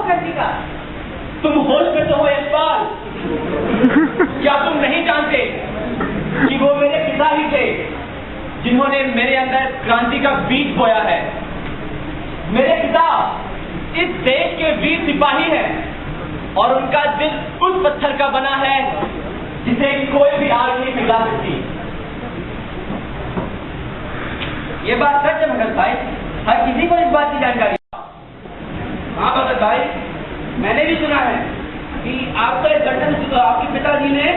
क्रांतिका, तुम होश में तो हो यशपाल। क्या तुम नहीं जानते कि वो मेरे पिता ही थे जिन्होंने मेरे अंदर क्रांति का बीज बोया है। मेरे पिता इस देश के वीर सिपाही हैं और उनका दिल उस पत्थर का बना है जिसे कोई भी आग नहीं पिघला सकती। ये बात सच है भगत भाई, हर किसी को इस बात की जानकारी। हाँ भगत भाई, मैंने भी सुना है कि आपके गठन आपके पिताजी ने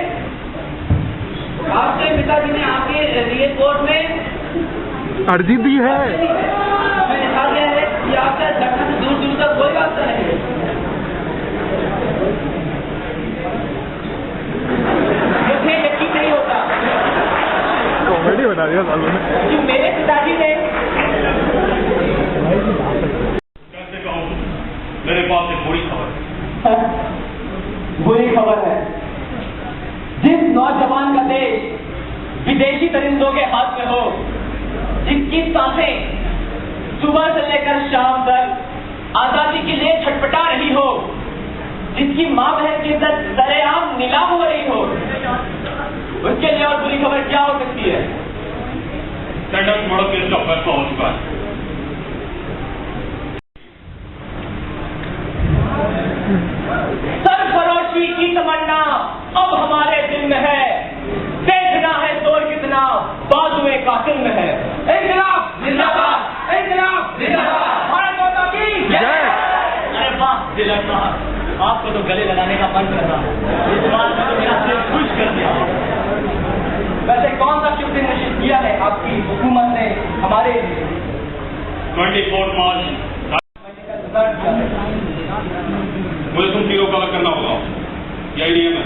आपके लिए कोर्ट में अर्जी दी है। मैंने लिखा गया है कि आपका गठन दूर दूर तक कोई रास्ता नहीं है। मुझे यकीन नहीं होता कॉमेडी बना दिया सालों ने कि मेरे पिताजी ने। कैसे कहूँ, मेरे पास एक बुरी खबर है। बुरी खबर है। जिस नौजवान का देश विदेशी दरिंदों के हाथ में हो, जिसकी सांसें सुबह से लेकर शाम तक आजादी के लिए छटपटा रही हो, जिसकी माँ बहन की इज्जत सरेआम नीलाम हो रही हो, उसके लिए और बुरी खबर क्या हो सकती है? सेंटेंस मर्डर केस का फैसला हो चुका है। सरफरोशी की तमन्ना अब हमारे दिल में है, देखना है जोर कितना बाजुए कातिल में है। इन्कलाब जिंदाबाद, इन्कलाब जिंदाबाद, भारत माता की जय। अरे वाह दिलर साहब, आपको तो गले लगाने का मन कर रहा है। इस बात में तो मेरा दिल खुश कर दिया। वैसे कौन सा शुभ दिन निश्चित किया है आपकी हुकूमत ने हमारे 24 मार्च मुझे तुम तीनों कवर करना होगा, यही नियम है।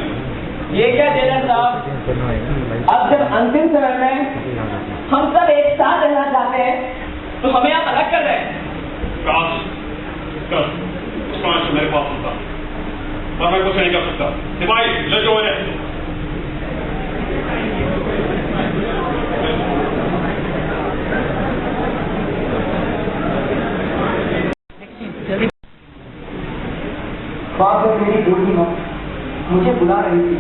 ये क्या जेलर साहब, अब जब अंतिम समय में हम सब एक साथ रहना चाहते हैं तो हमें आप अलग कर रहे हैं। काश उसका अंश मेरे पास होता, पर मैं कुछ नहीं कर सकता। सिपाही ले जाओ इन्हें। बाप में मेरी बूढ़ी माँ मुझे बुला रही थी।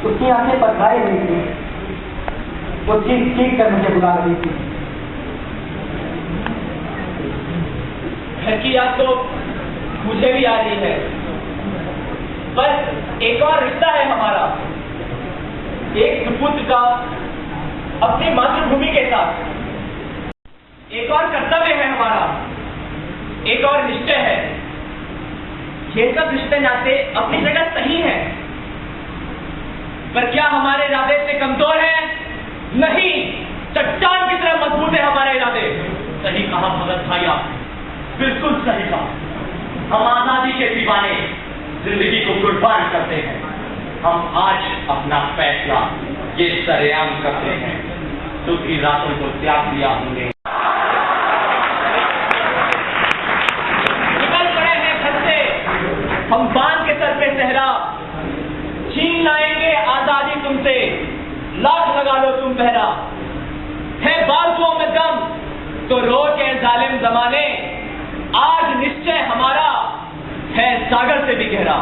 उसकी आंखें पथराई हुई थी। वो चीख चीख कर मुझे बुला रही थी। घर की याद तो मुझे भी आ रही है, पर एक और रिश्ता है हमारा, एक सुपुत्र का अपनी मातृभूमि के साथ। एक और कर्तव्य है हमारा, एक और निश्चय है। ये सब रिश्ते नाते अपनी जगह सही है, पर क्या हमारे इरादे से कमजोर है? नहीं, चट्टान की तरह मजबूत है हमारे इरादे। सही कहा भगत भाई, आप बिल्कुल सही कहा। हम आजादी के दीवाने जिंदगी को कुर्बान करते हैं। हम आज अपना फैसला ये सरेआम करते हैं, दुखी रातों को त्याग दिया हमने। हम बांध के सर पे सहरा, छीन लाएंगे आजादी तुमसे, लाख लगा लो तुम पहरा। है बाजुओं में दम तो रो के जालिम जमाने, आज निश्चय हमारा है सागर से भी गहरा।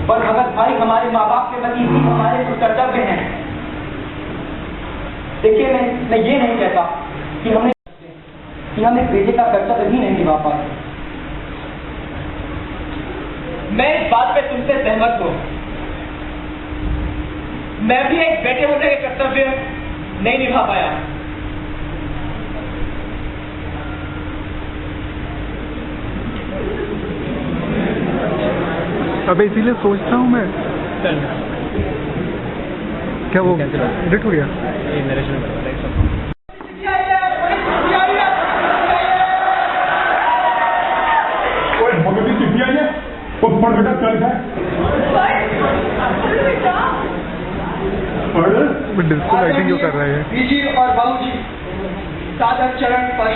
पर भगत भाई, हमारे माँ बाप के प्रति भी हमारे कुछ कर्तव्य हैं। देखिए, मैं ये नहीं कहता कि हम एक बेटे का कर्तव्य भी नहीं निभा पाए। मैं इस बात पे तुमसे सहमत हूं। मैं भी एक बेटे होने के कर्तव्य नहीं निभा पाया। अब इसीलिए सोचता हूँ मैं, क्या वो एडिट हो गया? पढ़ बेटा, चल है डिस्को लाइटिंग क्यों कर रहा है? बीजी और बाबूजी, सादर चरण पर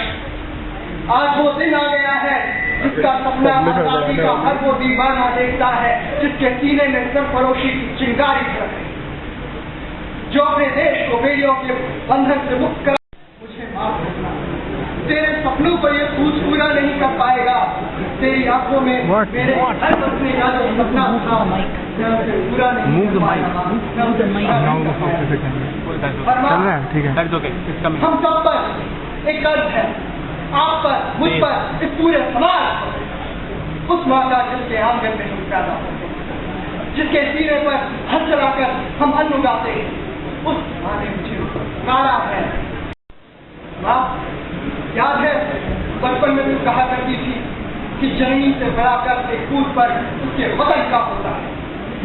आज वो दिन आ गया है जिसका सपना आजादी का हर वो दीवाना देखता है, जिसके सीने में सरफरोशी की चिंगारी है, जो अपने देश को बेड़ियों के बंधन से मुक्त कर मुझे माफ करना। तेरे सपनों तेरी आंखों में What? मेरे हर सपने का जो सपना था पूरा नहीं Move the हो mic. पाया। Now the sound is again. फरमा, चल रहा है, ठीक है. हम सब पर एक कर्ज है, आप पर, मुझ पर, इस पूरे समाज पर। उस माँ का जिसके आंगन में हम पैदा होते हैं, जिसके सीने पर हंस चलाकर हम अन्न उगाते हैं, उस माँ ने मुझे गाड़ा है। माँ, याद है बचपन में तू कहा करती थी कि जननी से बड़ा कर एक कूद पर उसके वतन का होता है,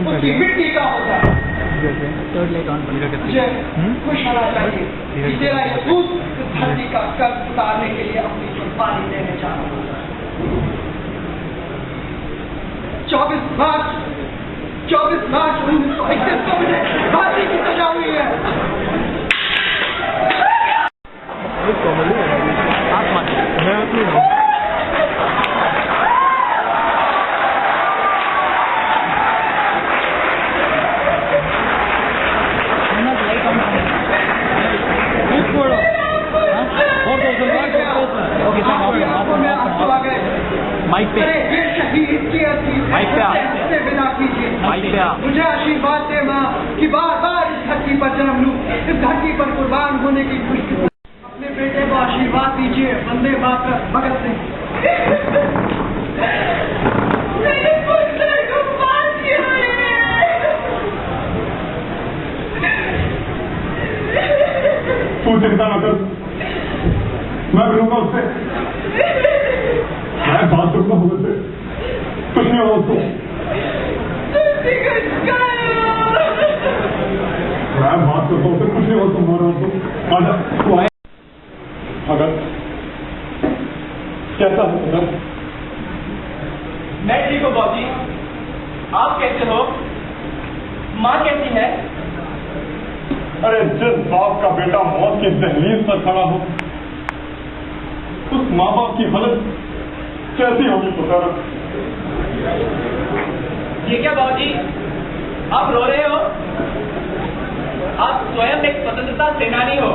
उसकी मिट्टी का होता है। मुझे खुश होना चाहिए कि तेरा ये दूध इस धरती का कर्ज उतारने के लिए अपनी कुर्बानी देने जा रहा है। 24 मार्च 1931 को मुझे फांसी की सजा हुई है। कॉमेडी है. मैं अपनी हूँ. माइक पे विदा कीजिए। मुझे आशीर्वाद दे माँ कि बार बार इस धरती पर जन्म लूं, इस धरती पर कुर्बान होने की खुशी। अपने बेटे को आशीर्वाद दीजिए। वंदे मातरम, भगत सिंह। तू चिंता न कर, मैं मिलूंगा उससे, मैं बात करूंगा उससे, कुछ नहीं होगा उसको, मैं बात करता हूँ, कुछ नहीं होगा तुम्हारा उसको। आजा तू आए। अगर कैसा है अगर? मैं ठीक हूँ बाबूजी, आप कैसे हो? माँ कैसी है? अरे जिस बाप का बेटा मौत की दहलीज पर खड़ा हो, उस माँ बाप की हालत कैसी होगी पता रहा? ये क्या बाबूजी, आप रो रहे हो? आप स्वयं एक स्वतंत्रता सेनानी हो।